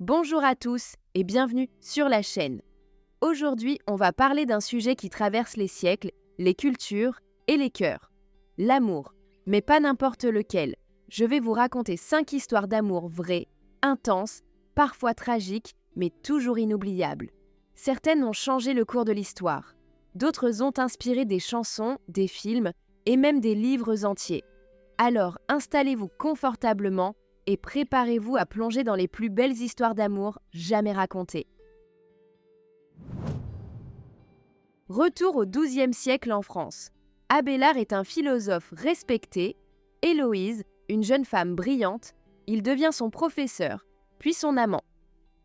Bonjour à tous et bienvenue sur la chaîne. Aujourd'hui, on va parler d'un sujet qui traverse les siècles, les cultures et les cœurs. L'amour, mais pas n'importe lequel. Je vais vous raconter 5 histoires d'amour vraies, intenses, parfois tragiques, mais toujours inoubliables. Certaines ont changé le cours de l'histoire. D'autres ont inspiré des chansons, des films et même des livres entiers. Alors, installez-vous confortablement et préparez-vous à plonger dans les plus belles histoires d'amour jamais racontées. Retour au XIIe siècle en France. Abélard est un philosophe respecté. Héloïse, une jeune femme brillante, il devient son professeur, puis son amant.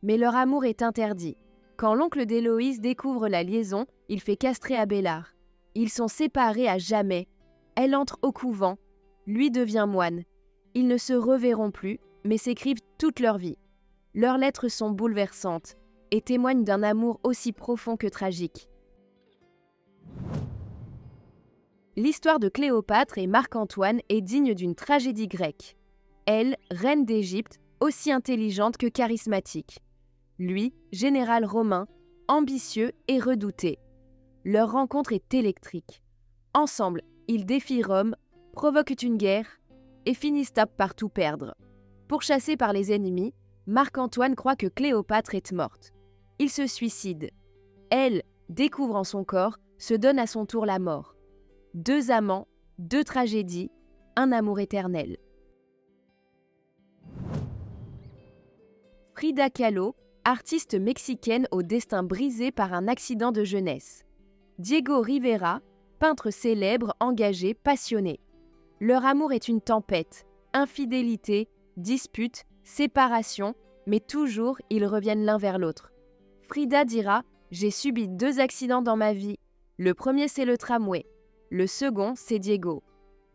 Mais leur amour est interdit. Quand l'oncle d'Héloïse découvre la liaison, il fait castrer Abélard. Ils sont séparés à jamais. Elle entre au couvent. Lui devient moine. Ils ne se reverront plus, mais s'écrivent toute leur vie. Leurs lettres sont bouleversantes et témoignent d'un amour aussi profond que tragique. L'histoire de Cléopâtre et Marc-Antoine est digne d'une tragédie grecque. Elle, reine d'Égypte, aussi intelligente que charismatique. Lui, général romain, ambitieux et redouté. Leur rencontre est électrique. Ensemble, ils défient Rome, provoquent une guerre et finissent par tout perdre. Pourchassé par les ennemis, Marc-Antoine croit que Cléopâtre est morte. Il se suicide. Elle, découvrant son corps, se donne à son tour la mort. 2 amants, 2 tragédies, un amour éternel. Frida Kahlo, artiste mexicaine au destin brisé par un accident de jeunesse. Diego Rivera, peintre célèbre, engagé, passionné. Leur amour est une tempête, infidélité, dispute, séparation, mais toujours ils reviennent l'un vers l'autre. Frida dira « J'ai subi 2 accidents dans ma vie. Le premier c'est le tramway, le second c'est Diego. »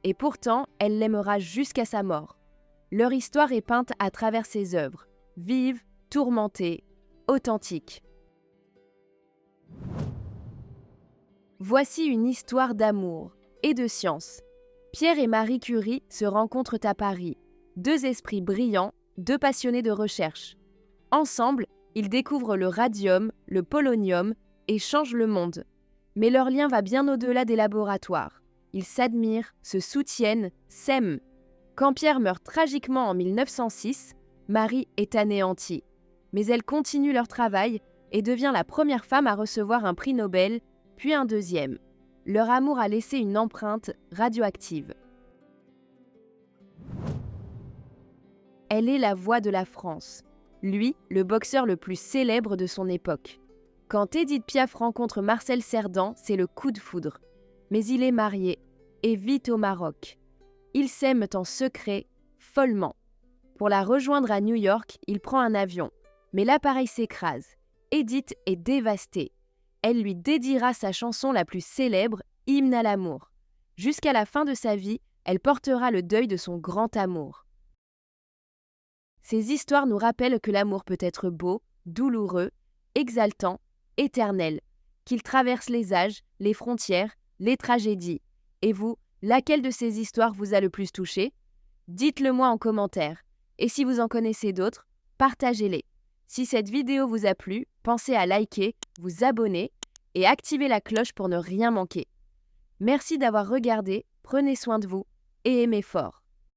Et pourtant, elle l'aimera jusqu'à sa mort. Leur histoire est peinte à travers ses œuvres, vive, tourmentée, authentique. Voici une histoire d'amour et de science. Pierre et Marie Curie se rencontrent à Paris, 2 esprits brillants, 2 passionnés de recherche. Ensemble, ils découvrent le radium, le polonium et changent le monde. Mais leur lien va bien au-delà des laboratoires. Ils s'admirent, se soutiennent, s'aiment. Quand Pierre meurt tragiquement en 1906, Marie est anéantie. Mais elle continue leur travail et devient la première femme à recevoir un prix Nobel, puis un deuxième. Leur amour a laissé une empreinte radioactive. Elle est la voix de la France. Lui, le boxeur le plus célèbre de son époque. Quand Édith Piaf rencontre Marcel Cerdan, c'est le coup de foudre. Mais il est marié et vit au Maroc. Ils s'aiment en secret, follement. Pour la rejoindre à New York, il prend un avion. Mais l'appareil s'écrase. Édith est dévastée. Elle lui dédiera sa chanson la plus célèbre, Hymne à l'amour. Jusqu'à la fin de sa vie, elle portera le deuil de son grand amour. Ces histoires nous rappellent que l'amour peut être beau, douloureux, exaltant, éternel, qu'il traverse les âges, les frontières, les tragédies. Et vous, laquelle de ces histoires vous a le plus touché? Dites-le moi en commentaire. Et si vous en connaissez d'autres, partagez-les. Si cette vidéo vous a plu, pensez à liker, vous abonner et activer la cloche pour ne rien manquer. Merci d'avoir regardé, prenez soin de vous et aimez fort.